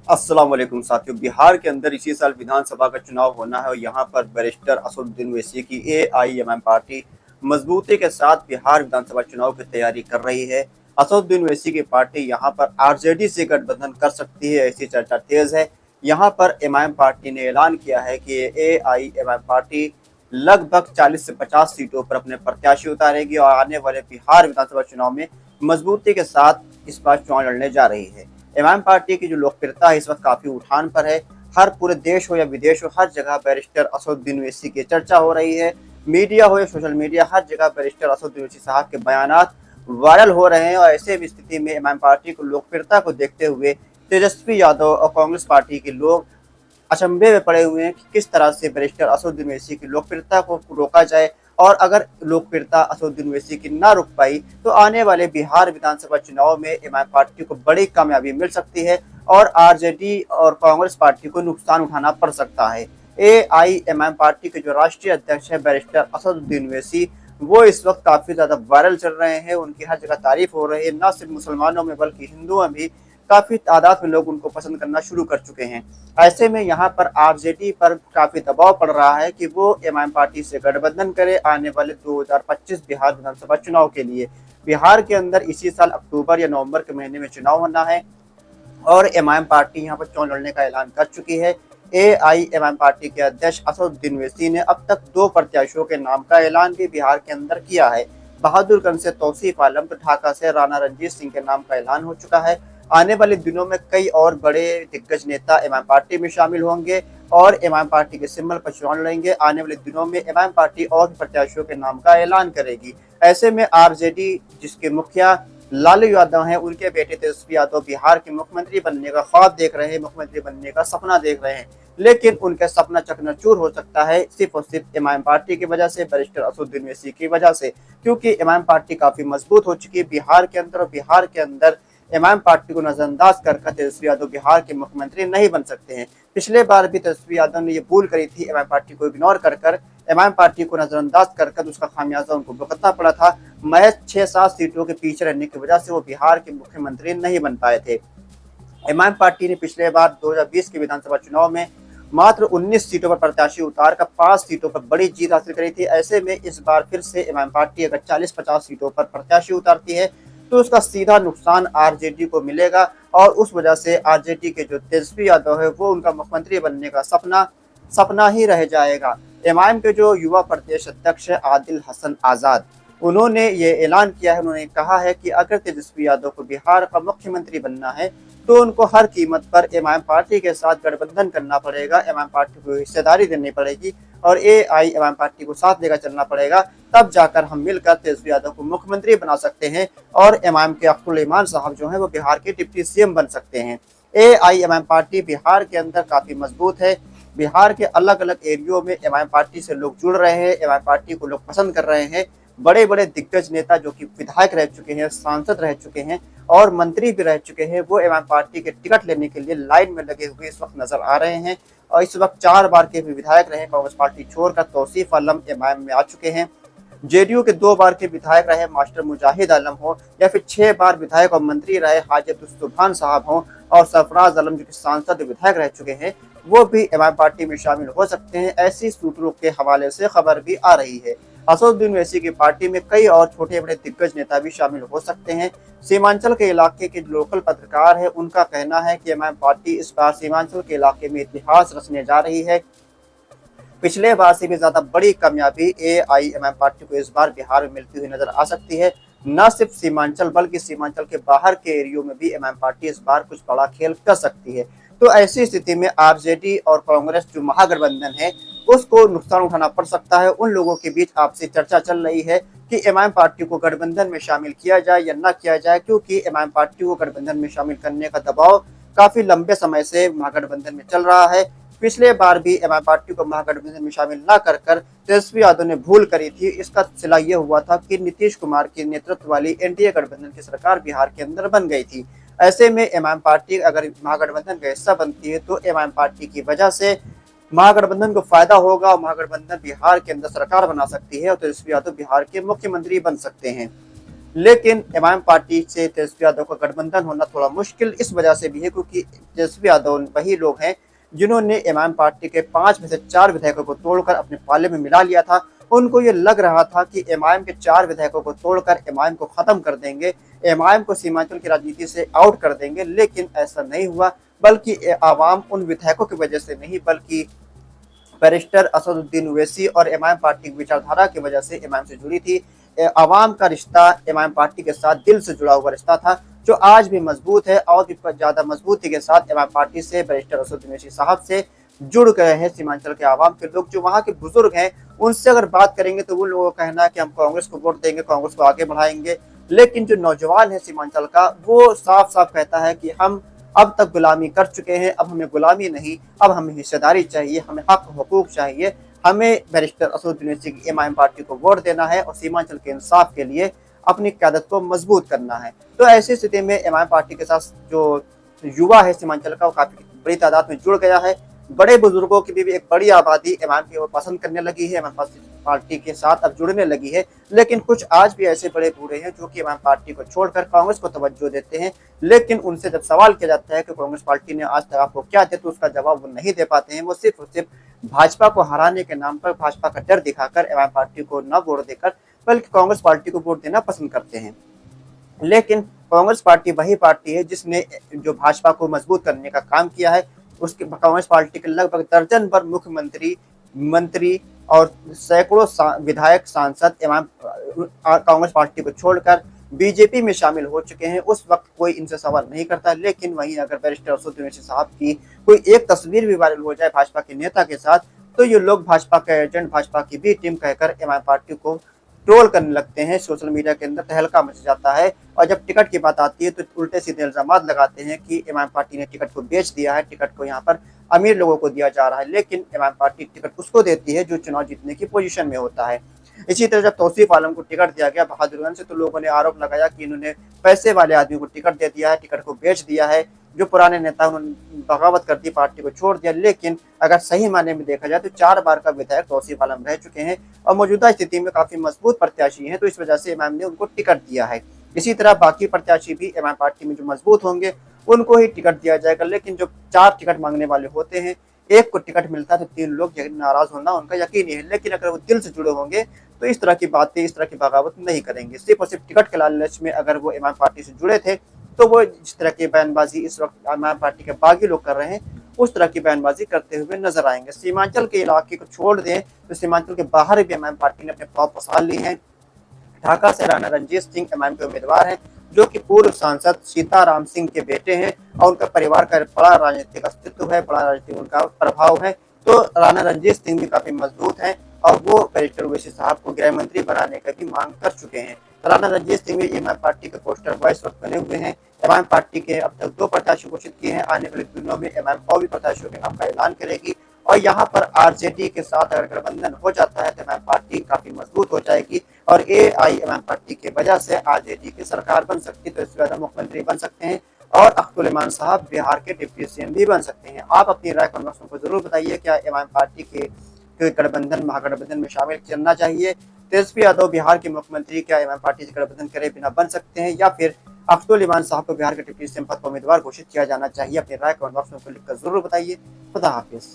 अस्सलाम वालेकुम साथियों। बिहार के अंदर इसी साल विधानसभा का चुनाव होना है और यहाँ पर बैरिस्टर असदुद्दीन ओवैसी की एआईएमआईएम पार्टी मजबूती के साथ बिहार विधानसभा चुनाव की तैयारी कर रही है। असदुद्दीन ओवैसी की पार्टी यहाँ पर आरजेडी से गठबंधन कर सकती है, ऐसी चर्चा तेज है। यहाँ पर एमआईएम पार्टी ने ऐलान किया है कि एआईएमआईएम पार्टी लगभग 40 से 50 सीटों पर अपने प्रत्याशी उतारेगी और आने वाले बिहार विधानसभा चुनाव में मजबूती के साथ इस बार चुनाव लड़ने जा रही है। इमाम पार्टी की जो लोकप्रियता है इस वक्त काफी उठान पर है। हर पूरे देश हो या विदेश हो, हर जगह बैरिस्टर असदुद्दीन ओवैसी की चर्चा हो रही है। मीडिया हो या सोशल मीडिया, हर जगह बैरिस्टर असदुद्दीन ओवैसी साहब के बयानात वायरल हो रहे हैं और ऐसे स्थिति में इमाम पार्टी को लोकप्रियता को देखते हुए तेजस्वी यादव और कांग्रेस पार्टी के लोग अचंभे में पड़े हुए हैं कि किस तरह से बैरिस्टर असदुद्दीन ओवैसी की लोकप्रियता को रोका जाए। और अगर लोकप्रियता असदुद्दीन ओवैसी की ना रुक पाई तो आने वाले बिहार विधानसभा चुनाव में एमआईएम पार्टी को बड़ी कामयाबी मिल सकती है और आरजेडी और कांग्रेस पार्टी को नुकसान उठाना पड़ सकता है। एआईएमआईएम पार्टी के जो राष्ट्रीय अध्यक्ष है बैरिस्टर असदुद्दीन ओवैसी, वो इस वक्त काफी ज्यादा वायरल चल रहे हैं। उनकी हर जगह तारीफ हो रही है, न सिर्फ मुसलमानों में बल्कि हिंदुओं में भी काफी तादाद में लोग उनको पसंद करना शुरू कर चुके हैं। ऐसे में यहाँ पर आरजेडी पर काफी दबाव पड़ रहा है कि वो एमआईएम पार्टी से गठबंधन करे आने वाले 2025 बिहार विधानसभा चुनाव के लिए। बिहार के अंदर इसी साल अक्टूबर या नवंबर के महीने में चुनाव होना है और एमआईएम पार्टी यहाँ पर चुनाव लड़ने का ऐलान कर चुकी है। एआईएमआईएम पार्टी के अध्यक्ष असदुद्दीन ओवैसी ने अब तक 2 प्रत्याशियों के नाम का ऐलान भी बिहार के अंदर किया है। बहादुरगंज से तौसीफ आलम तो ढाका से राणा रणजीत सिंह के नाम का ऐलान हो चुका है। आने वाले दिनों में कई और बड़े दिग्गज नेता एमआईएम पार्टी में शामिल होंगे और एमआईएम पार्टी के सिंबल पर चुनाव लड़ेंगे। आने वाले दिनों में एमआईएम पार्टी और प्रत्याशियों के नाम का ऐलान करेगी। ऐसे में आरजेडी जिसके मुखिया लालू यादव हैं, उनके बेटे तेजस्वी यादव बिहार के मुख्यमंत्री बनने का ख्वाब देख रहे हैं, मुख्यमंत्री बनने का सपना देख रहे हैं। लेकिन उनका सपना चकनाचूर हो सकता है सिर्फ और सिर्फ एमआईएम पार्टी की वजह से, बैरिस्टर असदुद्दीन ओवैसी की वजह से, क्योंकि एमआईएम पार्टी काफी मजबूत हो चुकी है बिहार के अंदर। और बिहार के अंदर एमआईएम पार्टी को नजरअंदाज कर तेजस्वी यादव बिहार के मुख्यमंत्री नहीं बन सकते हैं। पिछले बार भी तेजस्वी यादव ने ये भूल करी थी, एमआईएम पार्टी को इग्नोर कर एमआईएम पार्टी को नजरअंदाज कर उसका खामियाजा उनको भुगतना पड़ा था। महज 6-7 सीटों के पीछे रहने की वजह से वो बिहार के मुख्यमंत्री नहीं बन पाए थे। एमआईएम पार्टी ने पिछले बार 2020 के विधानसभा चुनाव में मात्र 19 सीटों पर प्रत्याशी उतार कर 5 सीटों पर बड़ी जीत हासिल करी थी। ऐसे में इस बार फिर से एमआईएम पार्टी अगर 40-50 सीटों पर प्रत्याशी उतारती है तो उसका सीधा नुकसान आरजेडी को मिलेगा और उस वजह से आरजेडी के जो तेजस्वी यादव है वो उनका मुख्यमंत्री बनने का सपना ही रह जाएगा। एमआईएम के जो युवा प्रदेश अध्यक्ष है आदिल हसन आजाद, उन्होंने ये ऐलान किया है। उन्होंने कहा है कि अगर तेजस्वी यादव को बिहार का मुख्यमंत्री बनना है तो उनको हर कीमत पर एमआईएम पार्टी के साथ गठबंधन करना पड़ेगा, एमआईएम पार्टी को हिस्सेदारी देनी पड़ेगी और एआईएमआईएम पार्टी को साथ लेकर चलना पड़ेगा। तब जाकर हम मिलकर तेजस्वी यादव को मुख्यमंत्री बना सकते हैं और एमआईएम के अब्दुल रहमान साहब जो है वो बिहार के डिप्टी सीएम बन सकते हैं। एआईएमआईएम पार्टी बिहार के अंदर काफी मजबूत है। बिहार के अलग अलग एरियो में एमआईएम पार्टी से लोग जुड़ रहे हैं, एमआईएम पार्टी को लोग पसंद कर रहे हैं। बड़े बड़े दिग्गज नेता जो कि विधायक रह चुके हैं, सांसद रह चुके हैं और मंत्री भी रह चुके हैं, वो एमआईएम पार्टी के टिकट लेने के लिए लाइन में लगे हुए इस वक्त नजर आ रहे हैं। और इस वक्त 4 बार के भी विधायक रहे कांग्रेस पार्टी छोड़कर तौसीफ आलम एमआईएम में आ चुके हैं। जेडीयू के 2 बार के विधायक रहे मास्टर मुजाहिद आलम हो या फिर 6 बार विधायक और मंत्री रहे हाजिर सुभान साहब हो और सरफराज आलम जो कि सांसद विधायक रह चुके हैं, वो भी एमआईएम पार्टी में शामिल हो सकते हैं। ऐसी सूत्रों के हवाले से खबर भी आ रही है। असदुद्दीन ओवैसी की पार्टी में कई और छोटे बड़े दिग्गज नेता भी शामिल हो सकते हैं। सीमांचल के इलाके के लोकल पत्रकार है, उनका कहना है कि एमआईएम पार्टी इस बार सीमांचल के इलाके में इतिहास रचने जा रही है। पिछले बार से भी ज्यादा बड़ी कामयाबी एआईएमआईएम पार्टी को इस बार बिहार में मिलती हुई नजर आ सकती है। न सिर्फ सीमांचल बल्कि सीमांचल के बाहर के एरियो में भी एमआईएम पार्टी इस बार कुछ बड़ा खेल कर सकती है। तो ऐसी स्थिति में आरजेडी और कांग्रेस जो महागठबंधन है उसको नुकसान उठाना पड़ सकता है। उन लोगों के बीच आपसी चर्चा चल रही है कि एमआईएम पार्टी को गठबंधन में शामिल किया जाए या न किया जाए, क्योंकि एमआईएम पार्टी को गठबंधन में शामिल करने का दबाव काफी लंबे समय से महागठबंधन में चल रहा है। पिछले बार भी एमआईएम पार्टी को महागठबंधन में शामिल न कर तेजस्वी यादव ने भूल करी थी। इसका सिला ये हुआ था कि नीतीश कुमार के नेतृत्व वाली एनडीए गठबंधन की सरकार बिहार के अंदर बन गई थी। ऐसे में एमआईएम पार्टी अगर महागठबंधन का हिस्सा बनती है तो एमआईएम पार्टी की वजह से महागठबंधन को फायदा होगा। महागठबंधन बिहार के अंदर सरकार बना सकती है और तेजस्वी यादव बिहार के मुख्यमंत्री बन सकते हैं। लेकिन इमाम पार्टी से तेजस्वी यादव का गठबंधन होना थोड़ा मुश्किल इस वजह से भी है क्योंकि तेजस्वी यादव वही लोग हैं जिन्होंने इमाम पार्टी के 5 में से 4 विधायकों को तोड़कर अपने पाले में मिला लिया था। उनको ये लग रहा था कि इमाम के 4 विधायकों को तोड़कर इमाम को खत्म कर देंगे, इमाम को सीमांचल की राजनीति से आउट कर देंगे, लेकिन ऐसा नहीं हुआ। बल्कि आवाम उन विधायकों की वजह से नहीं बल्कि बैरिस्टर असदुद्दीन ओवैसी और इमाम पार्टी की विचारधारा की वजह से इमाम से जुड़ी थी। आवाम का रिश्ता इमाम पार्टी के साथ दिल से जुड़ा हुआ रिश्ता था, जो आज भी मजबूत है और भी ज्यादा मजबूती के साथ इमाम पार्टी से बैरिस्टर असदुद्दीन ओवैसी साहब से जुड़ गए हैं। सीमांचल के आवाम के लोग जो वहाँ के बुजुर्ग हैं उनसे अगर बात करेंगे तो वो लोगों का कहना है कि हम कांग्रेस को वोट देंगे, कांग्रेस को आगे बढ़ाएंगे। लेकिन जो नौजवान है सीमांचल का वो साफ साफ कहता है कि हम अब तक गुलामी कर चुके हैं, अब हमें गुलामी नहीं, अब हमें हिस्सेदारी चाहिए, हमें हक हकूक चाहिए, हमें बैरिस्टर असदुद्दीन ओवैसी की इमाम पार्टी को वोट देना है और सीमांचल के इंसाफ के लिए अपनी क़यादत को मजबूत करना है। तो ऐसी स्थिति में इमाम पार्टी के साथ जो युवा है सीमांचल का वो काफी बड़ी तादाद में जुड़ गया है। बड़े बुजुर्गों की भी एक बड़ी आबादी इमाम की ओर पसंद करने लगी है, इमाम पार्टी के साथ अब जुड़ने लगी है। लेकिन कुछ आज भी ऐसे बड़े बूढ़े हैं जो कि इमाम पार्टी को छोड़कर कांग्रेस को तवज्जो देते हैं, लेकिन उनसे जब सवाल किया जाता है कि कांग्रेस पार्टी ने आज तक आपको क्या दिया तो उसका जवाब वो नहीं दे पाते हैं। वो सिर्फ और सिर्फ भाजपा को हराने के नाम पर भाजपा का डर दिखाकर इमाम पार्टी को न वोट देकर बल्कि कांग्रेस पार्टी को वोट देना पसंद करते हैं। लेकिन कांग्रेस पार्टी वही पार्टी है जिसने जो भाजपा को मजबूत करने का काम किया है। उसके कांग्रेस पार्टी के लगभग दर्जन भर मुख्यमंत्री, मंत्री और सैकड़ों विधायक, सांसद इमाम कांग्रेस पार्टी को छोड़कर बीजेपी में शामिल हो चुके हैं। उस वक्त कोई इनसे सवाल नहीं करता। लेकिन वहीं अगर बैरिस्टर असदुद्दीन ओवैसी साहब की कोई एक तस्वीर भी वायरल हो जाए भाजपा के नेता के साथ तो ये लोग भाजपा का एजेंट, भाजपा की भी टीम कहकर इमाम पार्टी को ट्रोल करने लगते हैं। सोशल मीडिया के अंदर तहलका मच जाता है और जब टिकट की बात आती है तो उल्टे सीधे इल्जाम लगाते हैं कि इमाम पार्टी ने टिकट को बेच दिया है, टिकट को यहाँ पर अमीर लोगों को दिया जा रहा है। लेकिन इमाम पार्टी टिकट उसको देती है जो चुनाव जीतने की पोजीशन में होता है। इसी तरह जब तौसीफ आलम को टिकट दिया गया बहादुरगंज से तो लोगों ने आरोप लगाया कि इन्होंने पैसे वाले आदमी को टिकट दे दिया है, टिकट को बेच दिया है। जो पुराने नेता उन्होंने बगावत कर दी, पार्टी को छोड़ दिया। लेकिन अगर सही मायने में देखा जाए तो 4 बार का विधायक तौसीफ आलम रह चुके हैं और मौजूदा स्थिति में काफी मजबूत प्रत्याशी हैं, तो इस वजह से इमाम ने उनको टिकट दिया है। इसी तरह बाकी प्रत्याशी भी इमाम पार्टी में जो मजबूत होंगे उनको ही टिकट दिया जाएगा। लेकिन जो 4 टिकट मांगने वाले होते हैं, एक को टिकट मिलता है तो 3 लोग नाराज होना उनका यकीन है। लेकिन अगर वो दिल से जुड़े होंगे तो इस तरह की बातें, इस तरह की बगावत नहीं करेंगे। सिर्फ और सिर्फ टिकट के लालच में अगर वो इमाम पार्टी से जुड़े थे तो वो जिस तरह की बयानबाजी इस वक्त इमाम पार्टी के बागी लोग कर रहे हैं उस तरह की बयानबाजी करते हुए नजर आएंगे। सीमांचल के इलाके को छोड़ दें तो सीमांचल के बाहर भी इमाम पार्टी ने अपने पांव पसार लिए हैं। ढाका से राणा रंजीत सिंह इमाम के उम्मीदवार हैं जो कि पूर्व सांसद सीताराम सिंह के बेटे हैं और उनका परिवार का बड़ा राजनीतिक अस्तित्व है, बड़ा राजनीतिक उनका प्रभाव है। तो राणा रंजीत सिंह भी काफी मजबूत हैं और वो बैरिस्टर ओवैसी साहब को गृह मंत्री बनाने का भी मांग कर चुके हैं। राणा रंजीत सिंह भी इमाम पार्टी के पोस्टर बॉयज वक्त बने हुए हैं। इमाम पार्टी के अब तक 2 प्रत्याशी घोषित किए हैं। आने वाले दिनों में इमाम और भी प्रत्याशियों के नाम का ऐलान करेगी और यहाँ पर आरजेडी के साथ अगर गठबंधन हो जाता है तो इमाम पार्टी काफी मजबूत हो जाएगी और इमाम पार्टी की वजह से आरजेडी की सरकार बन सकती है। तो इससे ज्यादा मुख्यमंत्री बन सकते हैं और अख्तुल इमान साहब बिहार के डिप्टी सीएम भी बन सकते हैं। आप अपनी राय कमेंट बॉक्स में जरूर बताइए, क्या इमाम पार्टी के गठबंधन महागठबंधन में शामिल करना चाहिए? तेजस्वी यादव बिहार के मुख्यमंत्री क्या इमाम पार्टी से गठबंधन करे बिना बन सकते हैं या फिर अख्तुल इमान साहब को बिहार के डिप्टी सीएम पद पर उम्मीदवार घोषित किया जाना चाहिए? अपनी राय कमेंट बॉक्स में लिखकर जरूर बताइए। खुदा हाफिज।